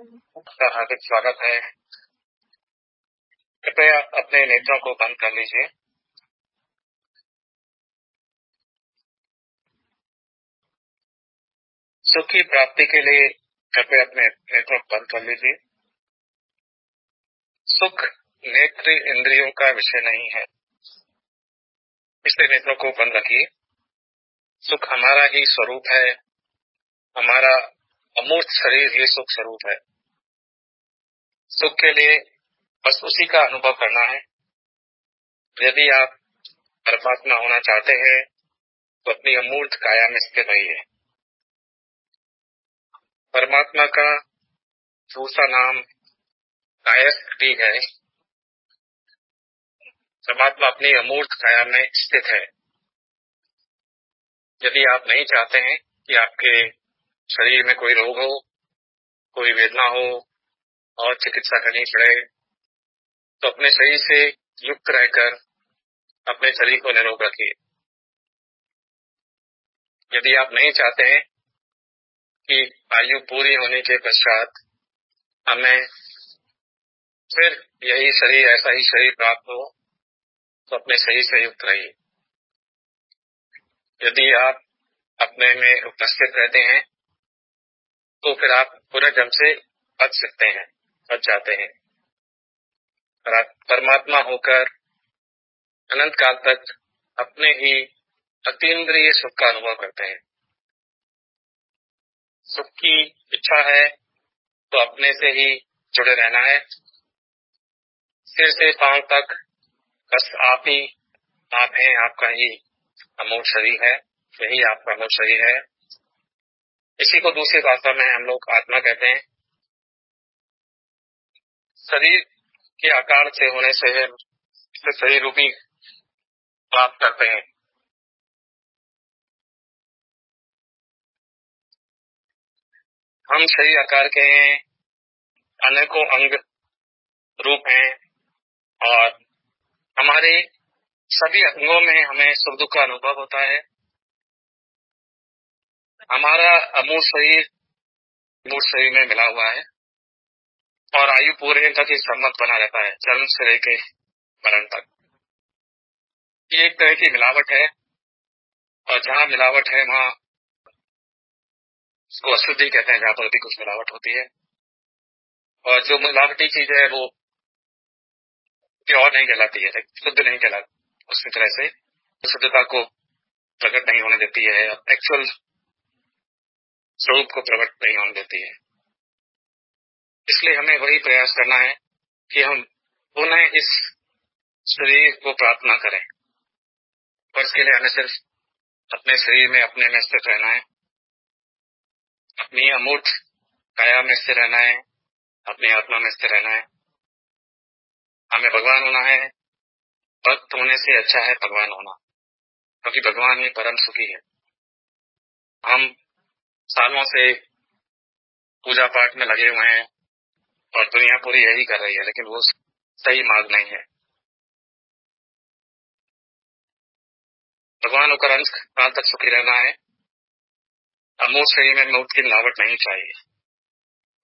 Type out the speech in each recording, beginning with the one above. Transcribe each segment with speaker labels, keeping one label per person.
Speaker 1: आपका हार्दिक स्वागत है। कृपया अपने नेत्रों को बंद कर लीजिए। सुख की प्राप्ति के लिए कृपया अपने नेत्रों को बंद कर लीजिए। सुख नेत्र इंद्रियों का विषय नहीं है, इसलिए नेत्रों को बंद रखिए। सुख हमारा ही स्वरूप है, हमारा अमूर्त शरीर ही सुख स्वरूप है। सुख के लिए बस उसी का अनुभव करना है। यदि आप परमात्मा होना चाहते हैं तो अपनी अमूर्त काया में स्थित रहिए। परमात्मा का दूसरा नाम कायस्थ भी है। परमात्मा अपनी अमूर्त काया में स्थित है। यदि आप नहीं चाहते हैं कि आपके शरीर में कोई रोग हो, कोई वेदना हो और चिकित्सा करनी पड़े, तो अपने शरीर से युक्त रहकर अपने शरीर को निरोग रखिए। यदि आप नहीं चाहते हैं कि आयु पूरी होने के पश्चात हमें फिर यही शरीर, ऐसा ही शरीर प्राप्त हो, तो अपने शरीर से युक्त रहिए। यदि आप अपने में उपस्थित रहते हैं तो फिर आप पुनर्जन्म से बच जाते हैं और आप परमात्मा होकर अनंत काल तक अपने ही अतीन्द्रिय सुख का अनुभव करते हैं। सुख की इच्छा है तो अपने से ही जुड़े रहना है। सिर से पांव तक बस आप हैं, आपका ही अमूर्त शरीर है, यही आपका अमूर्त शरीर है। इसी को दूसरी भाषा में हम लोग आत्मा कहते हैं। शरीर के आकार से होने से शरीर रूपी प्राप्त करते हैं। हम शरीर आकार के हैं, अनेकों अंग रूप हैं और हमारे सभी अंगों में हमें सुख दुख का अनुभव होता है। हमारा अमूर्त शरीर में मिला हुआ है और आयु पूरे तक ही संबंध बना रहता है, जन्म से लेकर मरण तक। ये एक तरह की मिलावट है और जहाँ मिलावट है वहाँ उसको अशुद्धि कहते हैं, जहाँ पर भी कुछ मिलावट होती है। और जो मिलावटी चीज है वो प्योर नहीं कहलाती है, शुद्ध नहीं कहलाती। उसी तरह से शुद्धता को प्रकट नहीं होने देती है, एक्चुअल स्वरूप को प्रकट नहीं होने देती है। इसलिए हमें वही प्रयास करना है कि हम पुनः इस शरीर को प्राप्त न करें, पर इसके लिए हमें सिर्फ अपने शरीर में अपने में स्थित रहना है, अपनी अमूर्त काया में स्थित रहना है, अपनी आत्मा में स्थित रहना है। हमें भगवान होना है। भक्त होने से अच्छा है भगवान होना, क्योंकि भगवान ही परम सुखी है। हम सालों से पूजा पाठ में लगे हुए हैं और दुनिया पूरी यही कर रही है, लेकिन वो सही मार्ग नहीं है। भगवान होकर अंत काल तक सुखी रहना है। अमूर्त शरीर में मौत की मिलावट नहीं चाहिए।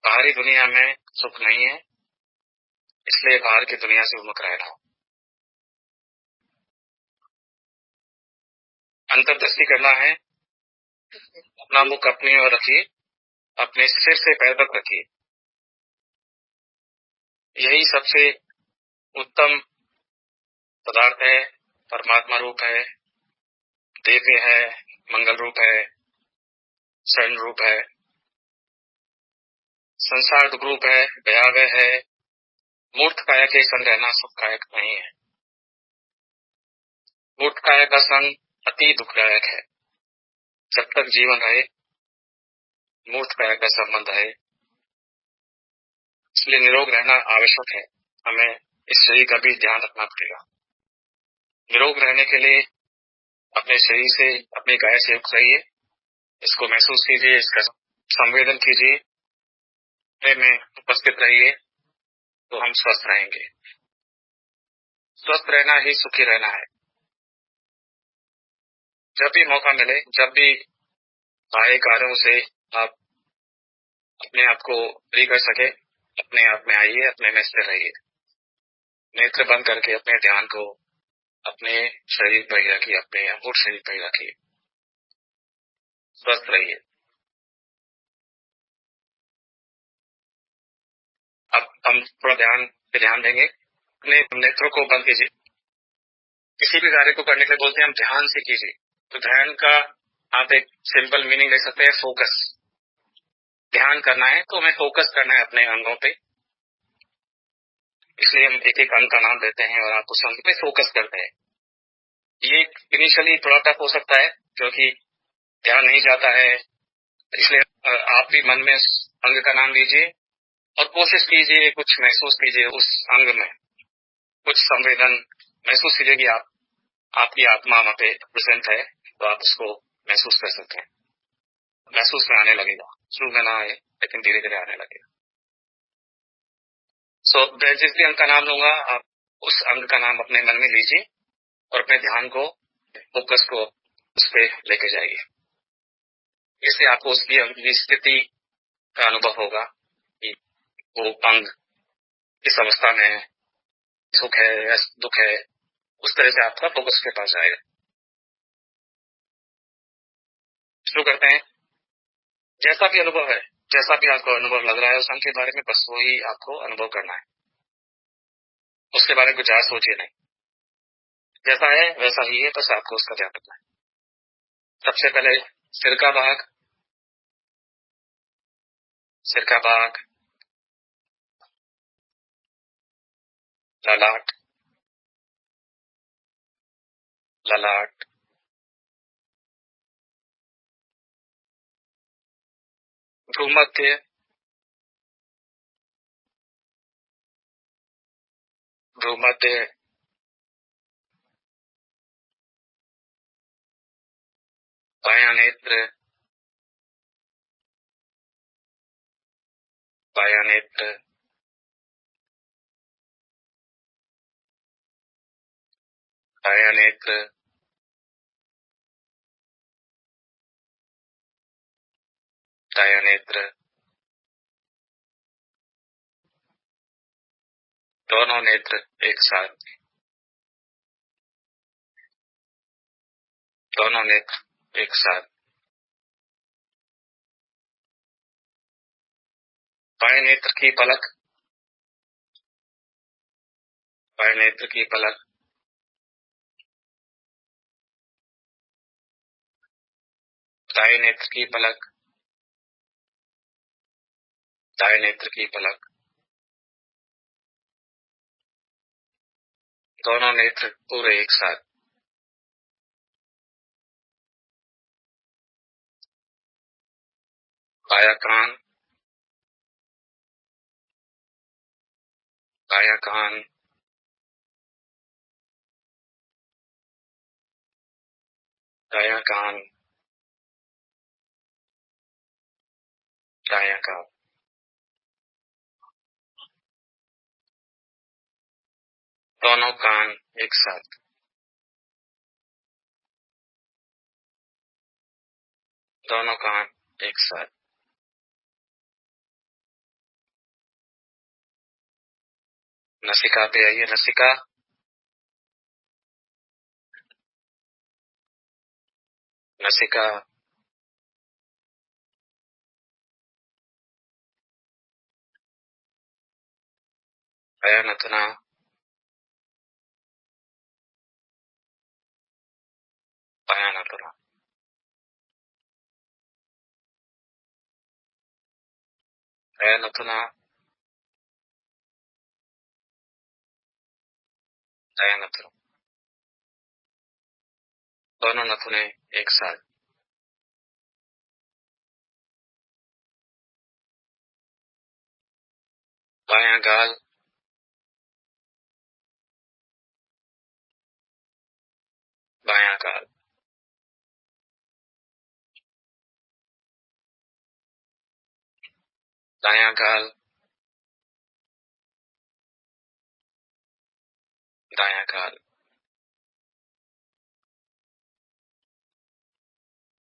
Speaker 1: बाहरी दुनिया में सुख नहीं है, इसलिए बाहर की दुनिया से उन्मुख रहना। अंतर्दृष्टि करना है। अपना मुख अपनी ओर रखिए, अपने सिर से पैर तक रखिए। यही सबसे उत्तम पदार्थ है। परमात्मा रूप है, दिव्य है, मंगल रूप है, शरण रूप है। संसार दुख रूप है, भयावह है। मूर्त काया के संग रहना सुखदायक नहीं है। मूर्त काया का संग अति दुखदायक है। जब तक जीवन रहे मूर्त काया का संबंध है, इसलिए निरोग रहना आवश्यक है। हमें इस शरीर का भी ध्यान रखना पड़ेगा। निरोग रहने के लिए अपने शरीर से, अपनी काया से युक्त रहिए। इसको महसूस कीजिए, इसका संवेदन कीजिए, में उपस्थित रहिए, तो हम स्वस्थ रहेंगे। स्वस्थ रहना ही सुखी रहना है। जब भी मौका मिले, जब भी बाह्य कार्यों से आप अपने आप को फ्री कर सके, अपने आप में आइए, अपने में स्थिर रहिए। नेत्र बंद करके अपने ध्यान को अपने शरीर पर ही रखिए, अपने अमूर्त शरीर पर ही रखिए। स्वस्थ रहिए। अब हम थोड़ा ध्यान देंगे। अपने नेत्रों को बंद कीजिए। किसी भी कार्य को करने के लिए बोलते हैं हम ध्यान से कीजिए। तो ध्यान का आप एक सिंपल मीनिंग ले सकते हैं, फोकस। ध्यान करना है तो हमें फोकस करना है अपने अंगों पे, इसलिए हम एक एक अंग का नाम देते हैं और आप उस अंग पे फोकस करते हैं। ये इनिशियली थोड़ा टफ हो सकता है क्योंकि ध्यान नहीं जाता है, इसलिए आप भी मन में उस अंग का नाम लीजिए और कोशिश कीजिए, कुछ महसूस कीजिए उस अंग में, कुछ संवेदन महसूस कीजिए कि आपकी आत्मा वहां पे प्रेजेंट है, तो आप उसको महसूस कर सकते हैं। महसूस में आने लगेगा, शुरू में ना आए लेकिन धीरे धीरे आने लगेगा। मैं जिस भी अंग का नाम लूंगा आप उस अंग का नाम अपने मन में लीजिए और अपने ध्यान को, फोकस को उस पर लेके जाइए। इससे आपको उसकी अंग की स्थिति का अनुभव होगा कि वो अंग किस अवस्था में है, सुख है या दुख है, उस तरह से आपका फोकस के पास जाएगा। शुरू करते हैं। जैसा भी अनुभव है, जैसा भी आपको अनुभव लग रहा है उस अंग के बारे में बस वही आपको अनुभव करना है, उसके बारे में कुछ ज्यादा सोचिए नहीं, जैसा है वैसा ही है, बस आपको उसका ध्यान रखना है। सबसे पहले सिर का भाग, सिर का भाग, ललाट, ललाट, भ्रूमध्य, भ्रूमध्य, बायां नेत्र, बायां नेत्र, बायां नेत्र, दायां नेत्र, दोनों नेत्र एक साथ, दोनों नेत्र एक साथ, बाएं नेत्र की पलक, बाएं नेत्र की पलक, दाएं नेत्र की पलक, दाएं नेत्र की पलक, दोनों नेत्र पूरे एक साथ, बायां कान, बायां कान, दायां कान, दायां कान, दोनों कान एक साथ, दोनों कान एक साथ, नसिका पे आइए, नसिका, नसिका, बायां नथुना, बायां नथुना, बायां नथुना, दायां नथुना, दोनों नथुने एक साथ, बायां गाल, बायां गाल, दायां गाल, दायां गाल,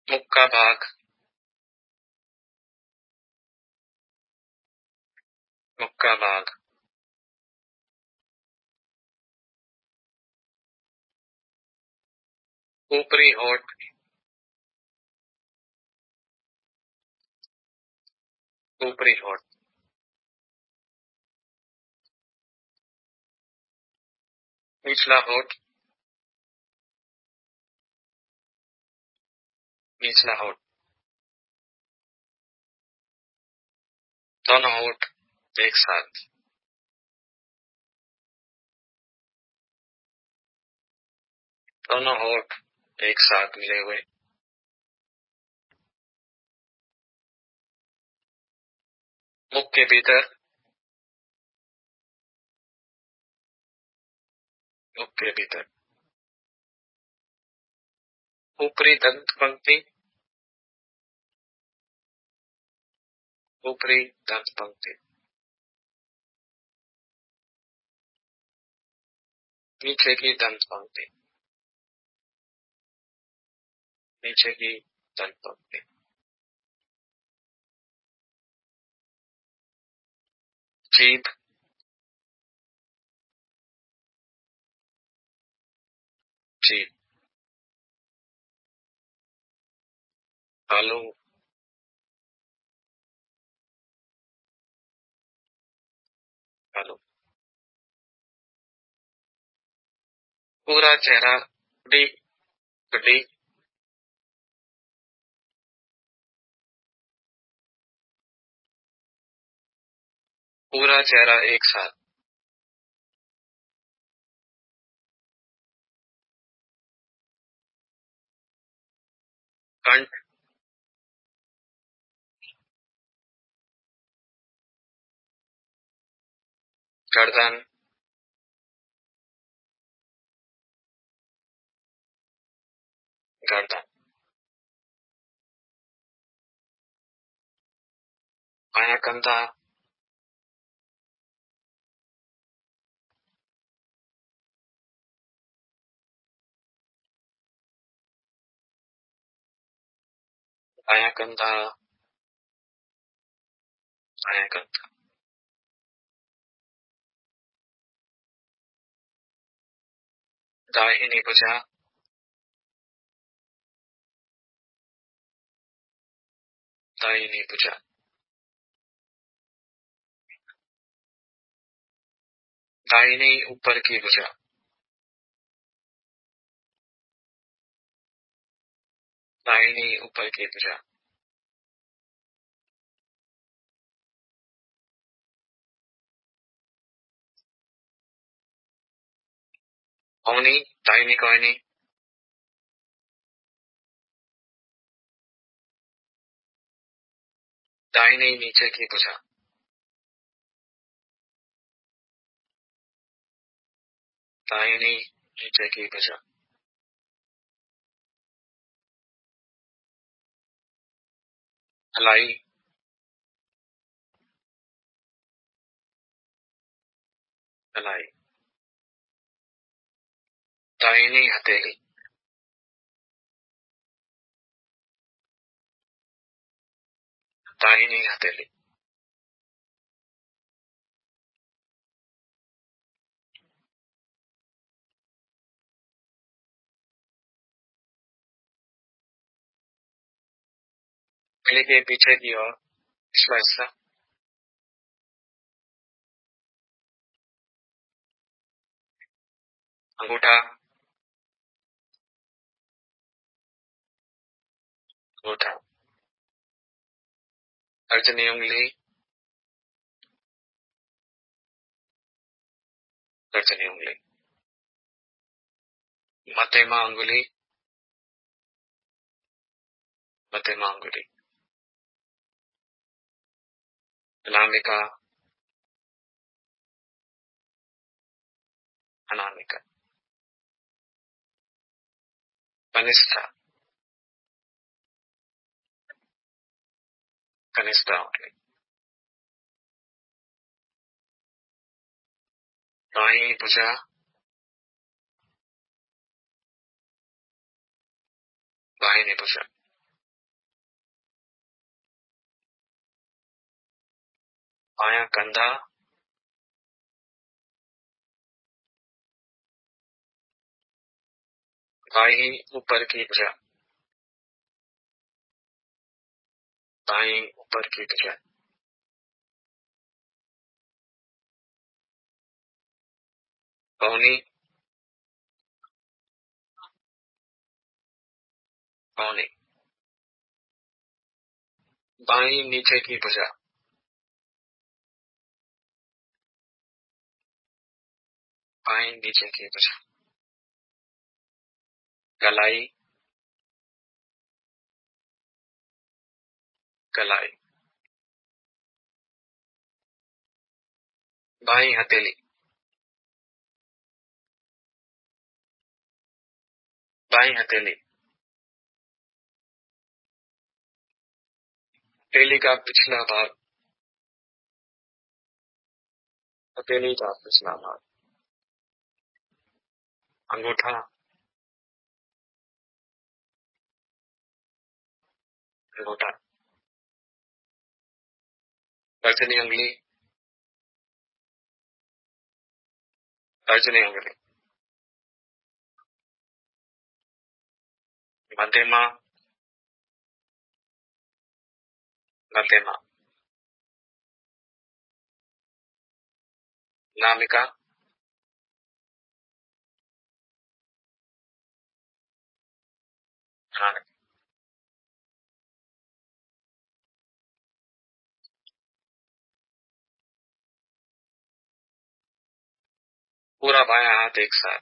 Speaker 1: मुख का भाग, मुक्का भाग, ऊपरी होठ, ऊपरी होठ, निचला होठ, निचला होठ, दोनों होठ एक साथ, दोनों होठ एक साथ मिले हुए, मुख के भीतर, मुख के भीतर, ऊपरी दंत पंक्ति, ऊपरी दंत पंक्ति, नीचे की दंत पंक्ति, नीचे की दंत पंक्ति, जीभ, जीभ, तालू, तालू, पूरा चेहरा, डी, डी, पूरा चेहरा एक साथ, कंठ, गर्दन, गर्दन, बायां कंधा, बायां कंधा, बायां कंधा, दाहिनी भुजा, दाहिनी भुजा, दाहिनी ऊपर की भुजा, दाहिनी ऊपर की भुजा, कोहनी, दाहिनी कोहनी, दाहिनी नीचे की भुजा, दाहिनी नीचे की भुजा, हलाई, हलाई, दाहिनी हथेली, दाहिनी हथेली, उंगली के पीछे की ओर पिछला हिस्सा, अंगूठा, अंगूठा, तर्जनी उंगली, तर्जनी उंगली, मध्यमा अंगुली, मध्यमा अंगुली, अनामिका, अनामिका, कनिष्ठा, कनिष्ठा उंगली, दाहिनी भुजा, दाहिनी भुजा, बायां कंधा, बाई ऊपर की भुजा, बाई ऊपर की भुजा, पौनी, पौनी, बाई नीचे की भुजा, बाई नीचे की भुजा, कलाई, कलाई, बाई हथेली, बाई हथेली, हथेली का पिछला भाग, हथेली का पिछला भाग, अंगूठा, अंगूठा, तर्जनी उंगली, तर्जनी उंगली, मध्यमा, मध्यमा, नामिका, नामिका, पूरा बायां हाथ एक साथ,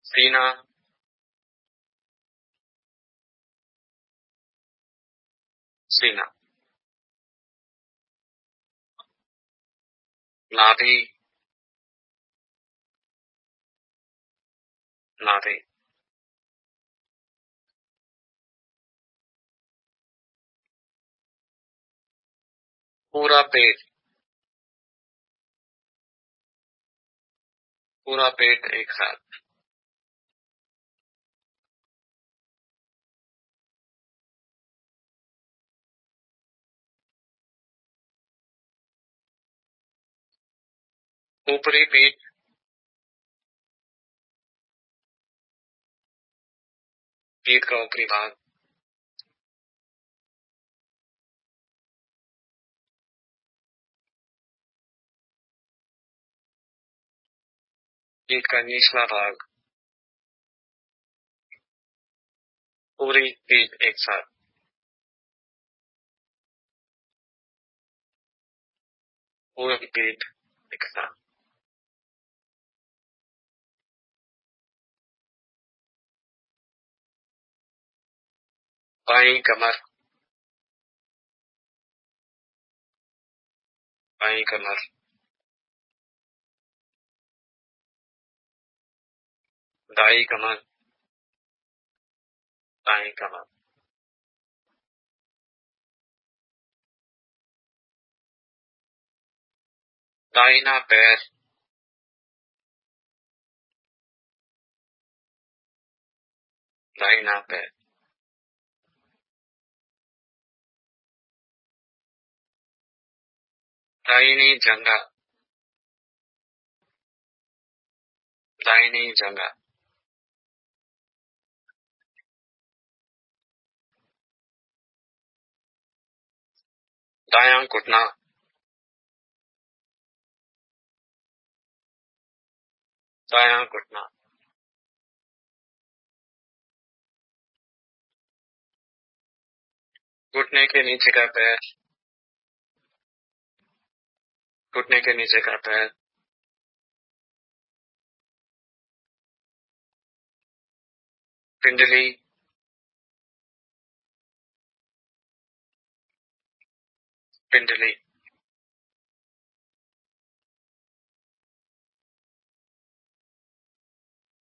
Speaker 1: सीना, सीना, नाभि, नाभि, पूरा पेट, पूरा पेट एक साथ, ऊपरी पीठ, पीठ का ऊपरी भाग, पीठ का निचला भाग, पूरी पीठ एक साथ, पूरी पीठ एक साथ, बाई कमर, बाई कमर, दाई कमर, दाई कमर, दाहिना पैर, दाहिना पैर, दाहिनी जंघा, दाहिनी जंघा, दायां घुटना, दायां घुटना, घुटने के नीचे का पैर, घुटने के नीचे का पैर, पिंडली, पिंडली,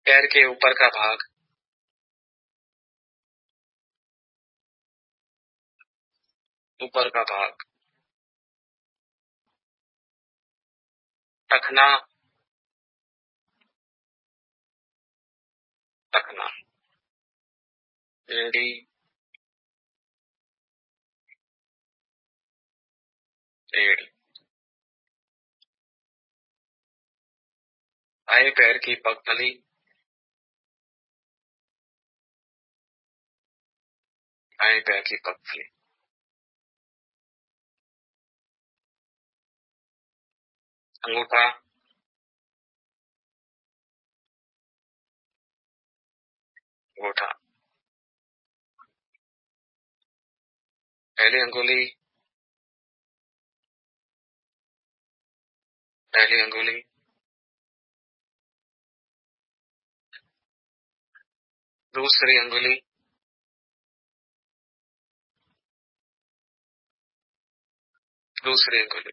Speaker 1: पैर के ऊपर का भाग, ऊपर का भाग, टखना, टखना, एड़ी, एड़ी, बाएं पैर की पगतली, बाएं पैर की पगतली, अंगूठा, अंगूठा, पहली अंगुली, पहली अंगुली, दूसरी अंगुली, दूसरी अंगुली,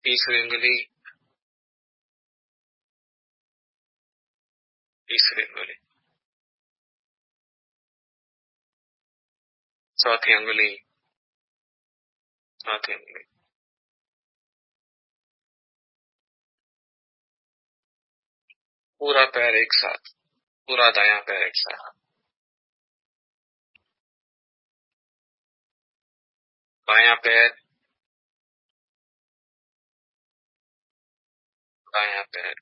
Speaker 1: तीसरी अंगुली, तीसरी अंगुली, चौथी अंगुली, चौथी अंगुली, पूरा पैर एक साथ, पूरा दायां पैर एक साथ, बायां पैर, बायां पैर,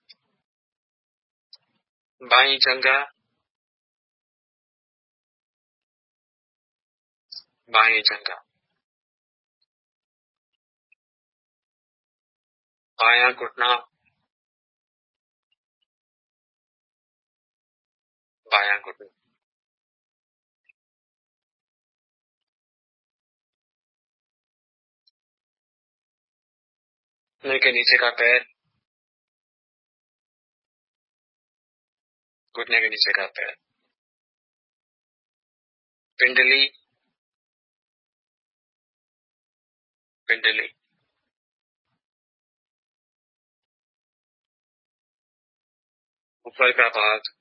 Speaker 1: बाई जंघा, बाई जंघा, बायां घुटना, बायां घुटना, घुटने के नीचे का पैर, घुटने के नीचे का पैर, पिंडली, पिंडली, ऊपर का भाग,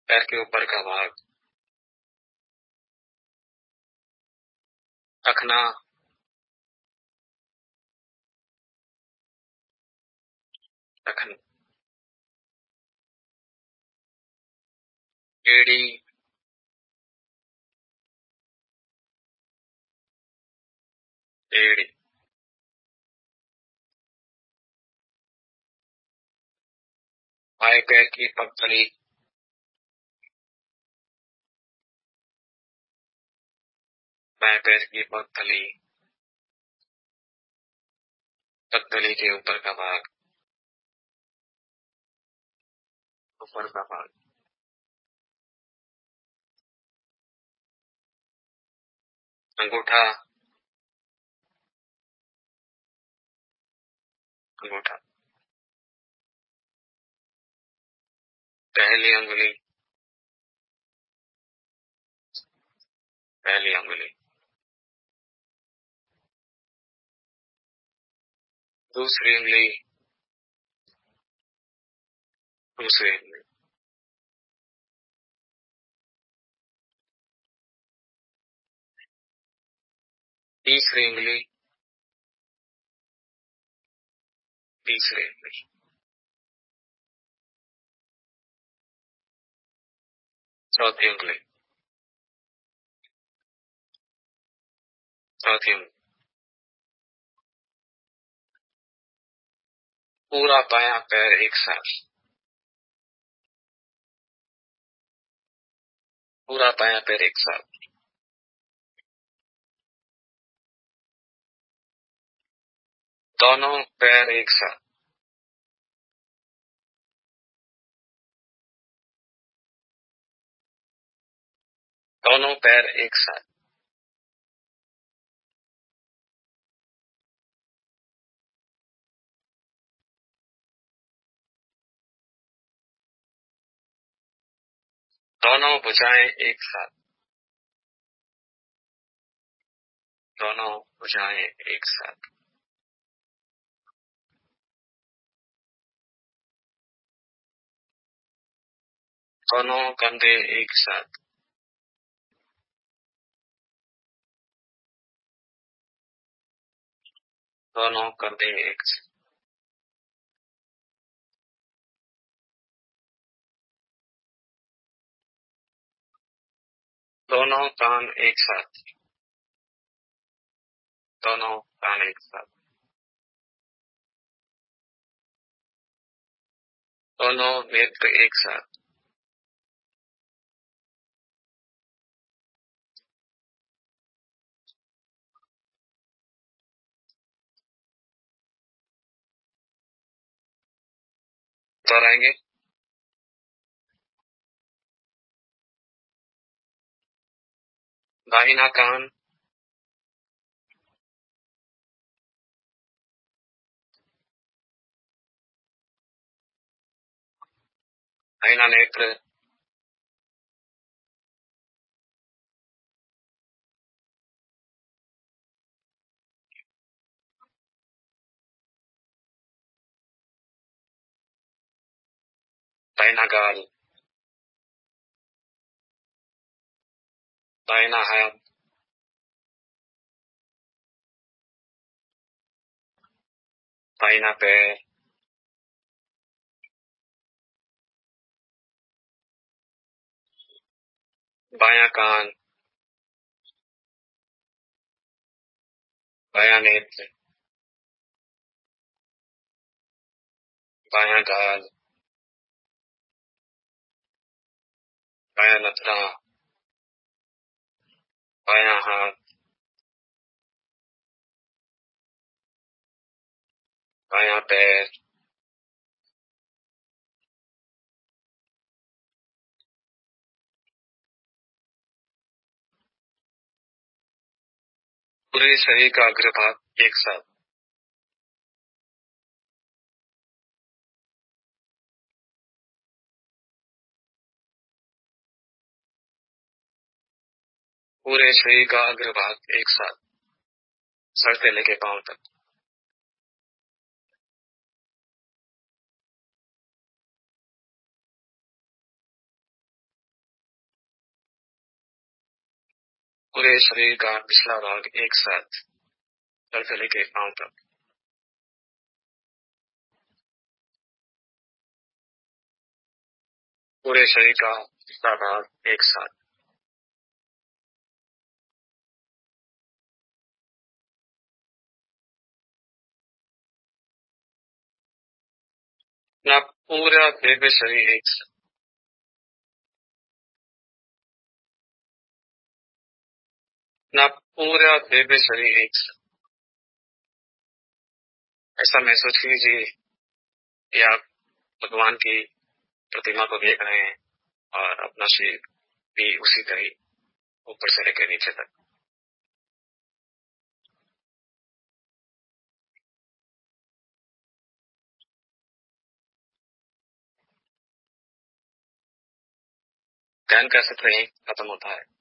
Speaker 1: पैर के ऊपर का भाग, टखना, टखन, एड़ी, एड़ी, बाएं पैर की पगतली, बाएं पैर की पगतली, पगतली के ऊपर का भाग, ऊपर का भाग, अंगूठा, अंगूठा, पहली अंगुली, पहली अंगुली, दूसरी अंगुली, दूसरी अंगुली, तीसरी अंगुली, तीसरी अंगुली, चौथी अंगुली, चौथी अंगुली, पूरा बायां पैर एक साथ, पूरा बायां पैर एक साथ, दोनों पैर एक साथ, दोनों पैर एक साथ, दोनों भुजाएं एक साथ, दोनों भुजाएं एक साथ, दोनों कंधे एक साथ, दोनों कंधे एक साथ, दोनों कान एक साथ, दोनों कान एक साथ, दोनों नेत्र एक साथ, दोहराएंगे। दाहिना कान, दाहिना नेत्र, दाहिना गाल, दाहिना हाथ, दाहिना पैर, बायां कान, बायां नेत्र, बायां गाल, बायां नथुना, बायां हाथ, बायां पैर, पूरे शरीर का अग्रभाग एक साथ, पूरे शरीर का अग्रभाग एक साथ, सर से लेके पांव तक, पूरे शरीर का पिछला भाग एक साथ, सर से लेके पांव तक, पूरे शरीर का पिछला भाग एक साथ, अपना पूरा दिव्य शरीर एक साथ, अपना पूरा दिव्य शरीर एक साथ। ऐसा महसूस कीजिए कि आप भगवान की प्रतिमा को देख रहे हैं और अपना शरीर भी उसी तरह ऊपर से लेकर नीचे तक। ध्यान का सत्र यहीं खत्म होता है।